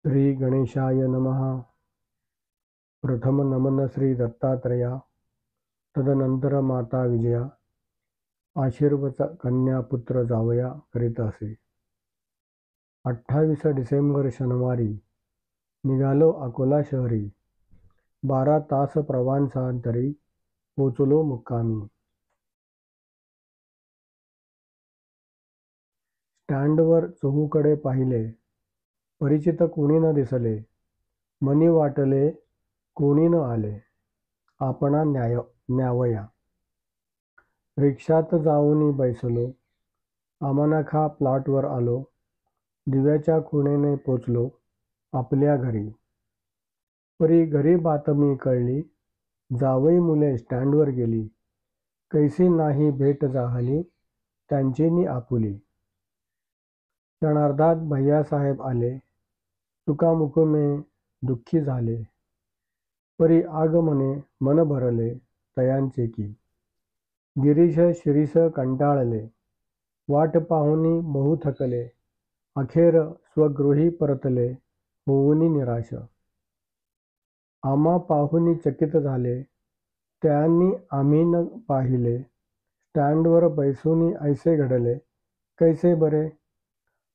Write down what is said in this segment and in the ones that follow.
श्री गणेशाय नमः। प्रथम नमन श्री दत्तात्रेया, तदनंतर माता विजया, आशीर्वच कन्या पुत्र जावया करीत असे. 28 डिसेंबर शनिवारी निघालो अकोला शहरी. 12 तास प्रवासांतरी पोचलो मुक्कामी. स्टँडवर चहूकडे पाहिले, परिचित कोणी न दिसले. मनी वाटले कोणी न आले, आपणा न्यावया. रिक्षात जाऊन बैसलो, आमनाखा प्लॉटवर आलो. दिव्याच्या खुणेने पोचलो आपल्या घरी. परी घरी बातमी कळली, जावई मुले स्टँडवर गेली. कैसी नाही भेट झाली त्यांची नि आपुली. क्षणार्धात भैयासाहेब आले, चुकामुकुमे दुःखी झाले. परी आगमने मन भरले तयांचे की. गिरीश शिरीष कंटाळले, वाट पाहुनी बहु थकले. अखेर स्वगृही परतले होऊनी निराश. आम्हा पाहुनी चकित झाले, त्यांनी आम्ही न पाहिले. स्टँडवर बैसूनी ऐसे घडले, कैसे बरे.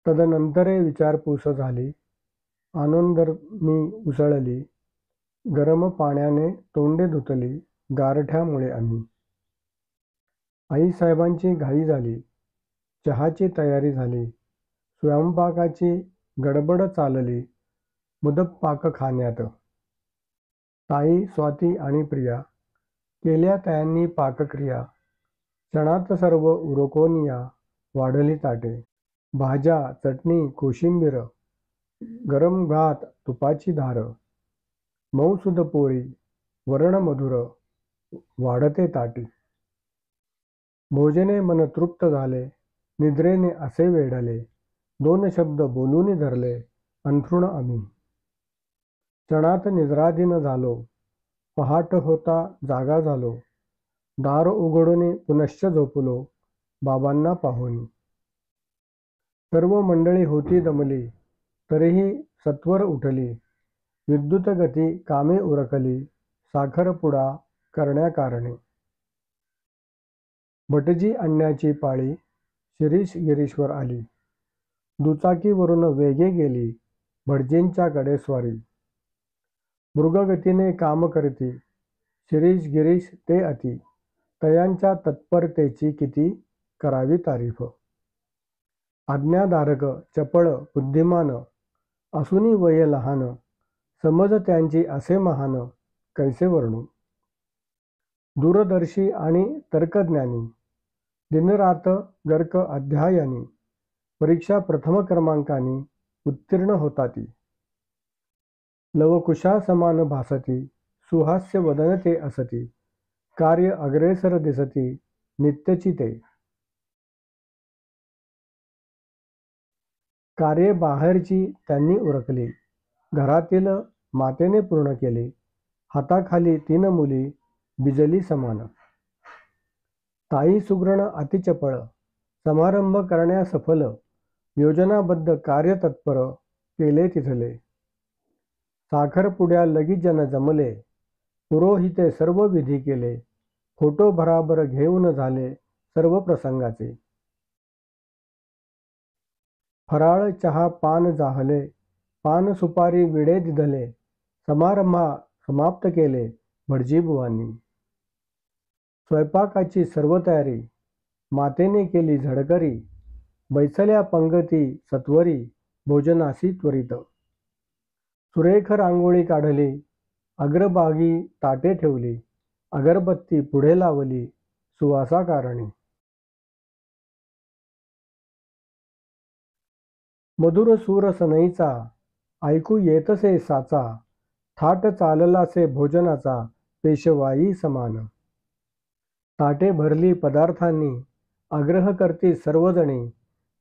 तदनंतरे विचारपूस झाली, आनंदर्मी उसळली. गरम पाण्याने तोंडे धुतली, गारठ्यामुळे आम्ही. आईसाहेबांची घाई झाली, चहाची तयारी झाली. स्वयंपाकाची गडबड चालली मुदत पाकखान्यात. ताई स्वाती आणि प्रिया केल्या त्यांनी पाकक्रिया. क्षणात सर्व उरकोनिया वाढली ताटे. भाज्या, चटणी, कोशिंबीर, गरम भात, तुपाची धार, मऊसूद पोळी, वरण मधुर, वाढते ताटी. भोजने मन तृप्त झाले, निद्रेने असे वेढले. 2 शब्द बोलून धरले अंथरुण आम्ही. क्षणात निद्राधीन झालो, पहाट होता जागा झालो. दार उघडून पुनश्च झोपलो बाबांना पाहुनी. सर्व मंडळी होती दमली, तरीही सत्वर उठली. विद्युत गती कामे उरकली, साखरपुडा करण्याकारणे. भटजी आणण्याची पाळी शिरीष गिरीश्वर आली. दुचाकीवरून वेगे गेली भटजींच्याकडे स्वारी. मृगगतीने काम करती शिरीष गिरीश ते अति. तयांच्या तत्परतेची किती करावी तारीफ. आज्ञाधारक, चपळ, बुद्धिमान, असूनी वय लहान. समज त्यांची असे महान, कैसे वर्णू. दूरदर्शी आणि तर्कज्ञानी, दिनरात गर्क अध्यायानी. परीक्षा प्रथम क्रमांकानी उत्तीर्ण होताती. लवकुशा समान भासती, सुहास्य वदन ते असती. कार्य अग्रेसर दिसती, नित्यची ते. कार्ये बाहेरची त्यांनी उरकली, घरातील मातेने पूर्ण केली. हाताखाली 3 मुली, बिजली समान. ताई सुगरण अतिचपळ, समारंभ करण्या सफल. योजनाबद्ध कार्य तत्पर, केले तिथले. साखरपुड्या लगीच जन जमले, पुरोहिते सर्व विधी केले. फोटो भराभर घेऊन झाले सर्व प्रसंगाचे. फराळ चहा पान जाहले, पान सुपारी विडे दिधले. समारंभा समाप्त केले भटजीबुवांनी. स्वयंपाकाची सर्व तयारी मातेने केली झडकरी. बैसल्या पंगती सत्वरी, भोजनासी त्वरित. सुरेख रांगोळी काढली, अग्रभागी ताटे ठेवली. अगरबत्ती पुढे लावली, सुवासाकारणी. मधुर सूर सनईचा, ऐकू येतसे साचा. थाट चाललासे भोजनाचा, पेशवाई समान. ताटे भरली पदार्थांनी, आग्रह करती सर्वजणी.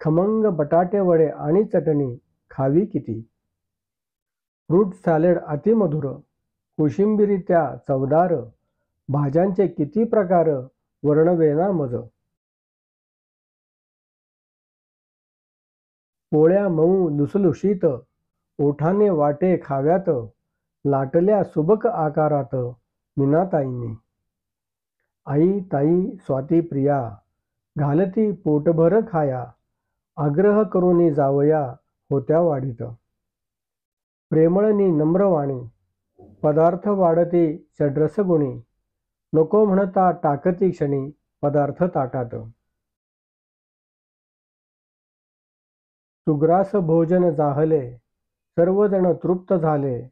खमंग बटाटे वडे आणि चटणी, खावी किती. फ्रूट सॅलड अतिमधुर, कोशिंबिरी त्या चवदार. भाज्यांचे किती प्रकार, वर्णवेना मज. पोळ्या मऊ लुसलुशीत, ओठाने वाटे खाव्यात, लाटल्या सुबक आकारात मीनाताईने. आई ताई स्वाती प्रिया, घालती पोटभर खाया, आग्रह करून जावया होत्या वाढीत. प्रेमळनी नम्रवाणी, पदार्थ वाढती षड्रस गुणी, नको म्हणता टाकती क्षणी पदार्थ ताटात. सुग्रास भोजन जाहले, सर्वजण तृप्त झाले,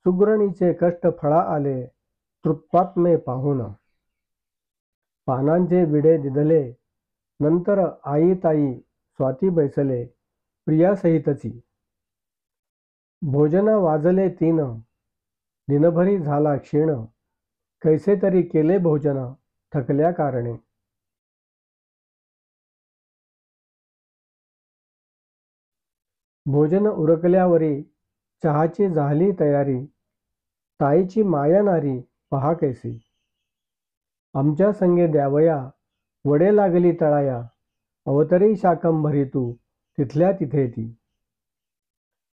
सुग्रणीचे कष्ट फळा आले, तृप्तात्मे पाहून. पानांचे विडे दिदले, नंतर आई ताई स्वाती बैसले, प्रियासहितची. भोजन वाजले 3, दिनभरी झाला क्षीण, कैसे तरी केले भोजन थकल्या कारणे. भोजन उरकल्यावरी चहाची झाली तयारी, ताईची माया नारी पहा कैसी. आमच्या संगे द्यावया वडे लागली तळाया, अवतरी शाकंभरी तू तिथल्या तिथे ती.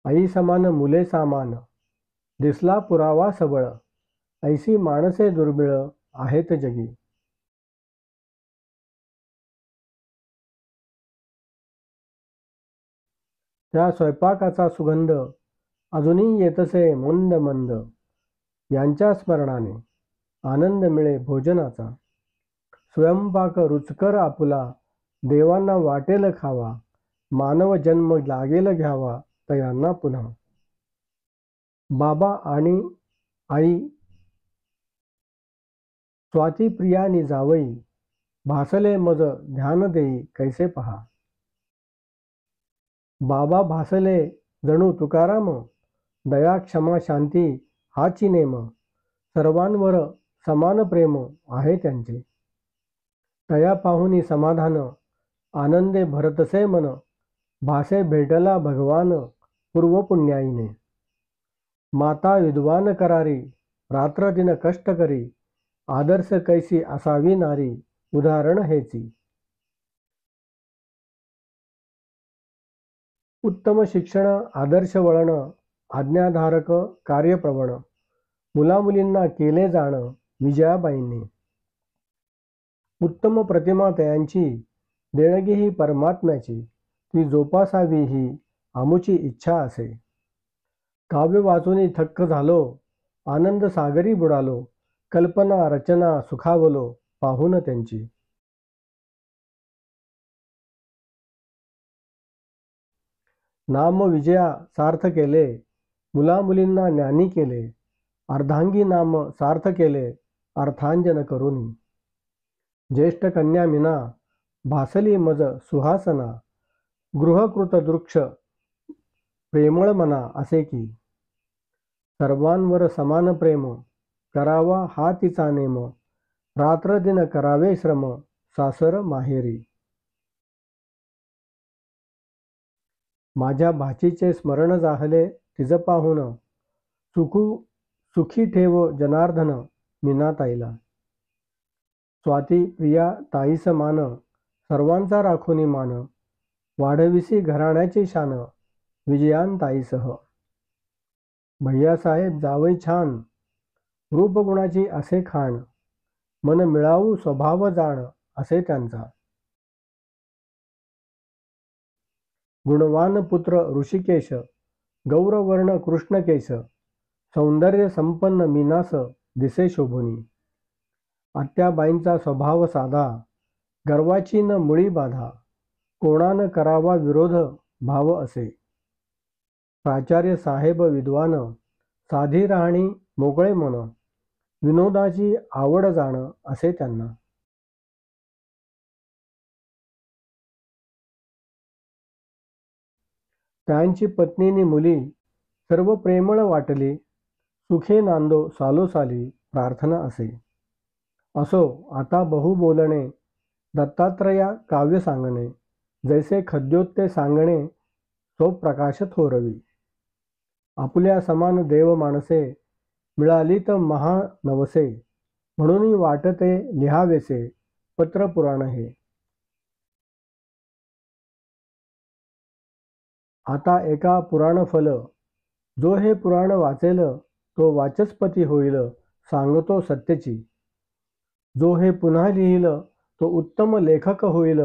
आई समान मुले सामान, दिसला पुरावा सबळ, ऐसी माणसे दुर्मिळ आहेत जगी. त्या स्वयंपाकाचा सुगंध अजूनही येतसे मंद मंद. यांच्या स्मरणाने आनंद मिळे भोजनाचा. स्वयंपाक रुचकर आपुला, देवांना वाटेल खावा, मानव जन्म लागेल घ्यावा तयांना पुन्हा. बाबा आणि आई स्वाती प्रियानी जावई, भासले मज ध्यान देई कैसे पहा. बाबा भासले जणू तुकाराम, दया क्षमा शांती हाची नेम, सर्वांवर समान प्रेम आहे त्यांचे. तया पाहुनी समाधान, आनंदे भरतसे मन, भासे भेटला भगवान पूर्वपुण्याईने. माता विद्वान करारी, रात्रदिन कष्ट करी, आदर्श कैसी असावी नारी, उदाहरण हेची. उत्तम शिक्षण, आदर्श वळण, आज्ञाधारक कार्यप्रवण, मुलामुलींना केले जाण विजयाबाईंनी. उत्तम प्रतिमा तयांची, देणगी ही परमात्म्याची, ती जोपासावी ही आमुची इच्छा असे. काव्य वाचून थक्क झालो, आनंद सागरी बुडालो, कल्पना रचना सुखावलो पाहून त्यांची. नाम विजया सार्थ केले, मुलामुलींना ज्ञानी केले, अर्धांगी नाम सार्थ केले अर्थांजन करुनी. ज्येष्ठ कन्या मीना, भासली मज सुहासना, गृहकृत दृक्ष प्रेमळ मना असे की. सर्वांवर समान प्रेम, करावा हा तिचा नेम, रात्रदिन करावे श्रम सासर माहेरी. माझ्या भाचीचे स्मरण जाहले तिज पाहून, सुखी ठेव जनार्दन मीनाताईला. स्वाती प्रिया ताईस मान, सर्वांचा राखोनी मान, वाढविसी घराण्याची शान विजयांताईसह. भैयासाहेब जावई छान, रूपगुणाची असे खाण, मन मिळावू स्वभाव जाण असे त्यांचा. गुणवान पुत्र ऋषिकेश, गौरवर्ण कृष्णकेश, सौंदर्य संपन्न मीनास दिसे शोभुनी. आत्याबाईंचा स्वभाव साधा, गर्वाची न मुळी बाधा, कोणान करावा विरोध भाव असे. प्राचार्य साहेब विद्वान, साधी राहणी मोकळे मन, विनोदाची आवड जाण असे त्यांना. त्यांची पत्नीनी मुली सर्व प्रेमळ वाटली, सुखे नांदो सालोसाली प्रार्थना असे. असो आता बहु बोलणे, दत्तात्रया काव्य सांगणे, जैसे खद्योते सांगणे स्वप्रकाश थोरवी. आपुल्या समान देव माणसे, मिळाली तर महानवसे, म्हणून वाटते लिहावेसे पत्र पुराण हे. आता एका पुराण फल, जो हे पुराण वाचेल तो वाचस्पती होईल, सांगतो सत्यची. जो हे पुन्हा लिहिल तो उत्तम लेखक होईल,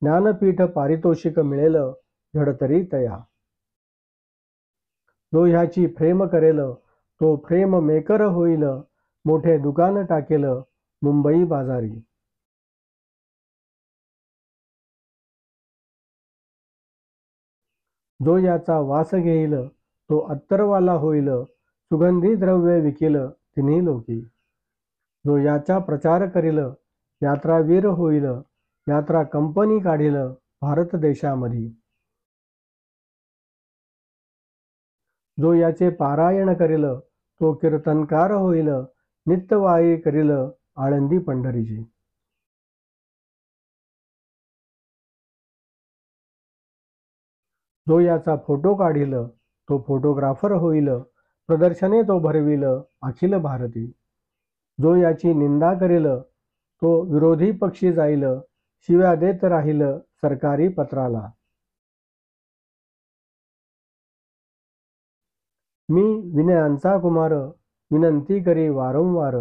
ज्ञानपीठ पारितोषिक मिळेल झडतरी तया. जो ह्याची फ्रेम करेल तो फ्रेम मेकर होईल, मोठे दुकान टाकेल मुंबई बाजारी. जो याचा वास घेईल तो अत्तरवाला होईल, सुगंधी द्रव्य विकील तिन्ही लोकी. जो याचा प्रचार करील यात्रावीर होईल, यात्रा कंपनी काढील भारत देशामध्ये. जो याचे पारायण करील तो कीर्तनकार होईल, नित्यवाई करील आळंदी पंढरीची. जो याचा फोटो काढील तो फोटोग्राफर होईल, प्रदर्शने तो भरविल अखिल भारती. जो याची निंदा करील तो विरोधी पक्षी जाईल, शिव्या देत राहील सरकारी पत्राला. मी विनयांचा कुमार, विनंती करी वारंवार,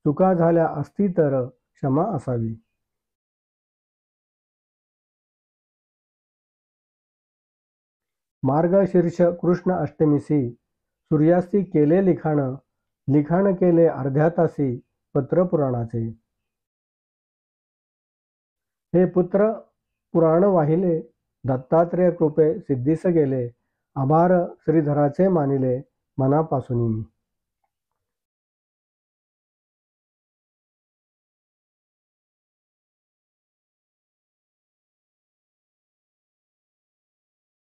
चुका झाल्या असती तर क्षमा असावी. मार्गशीर्ष कृष्ण अष्टमीसी सूर्यास्ती केले लिखाण, लिखाण केले अर्ध्या तासी पत्र पुराणाचे. हे पुत्र पुराण वाहिले, दत्तात्रेय कृपे सिद्धीस गेले, आभार श्रीधराचे मानिले मनापासून मी.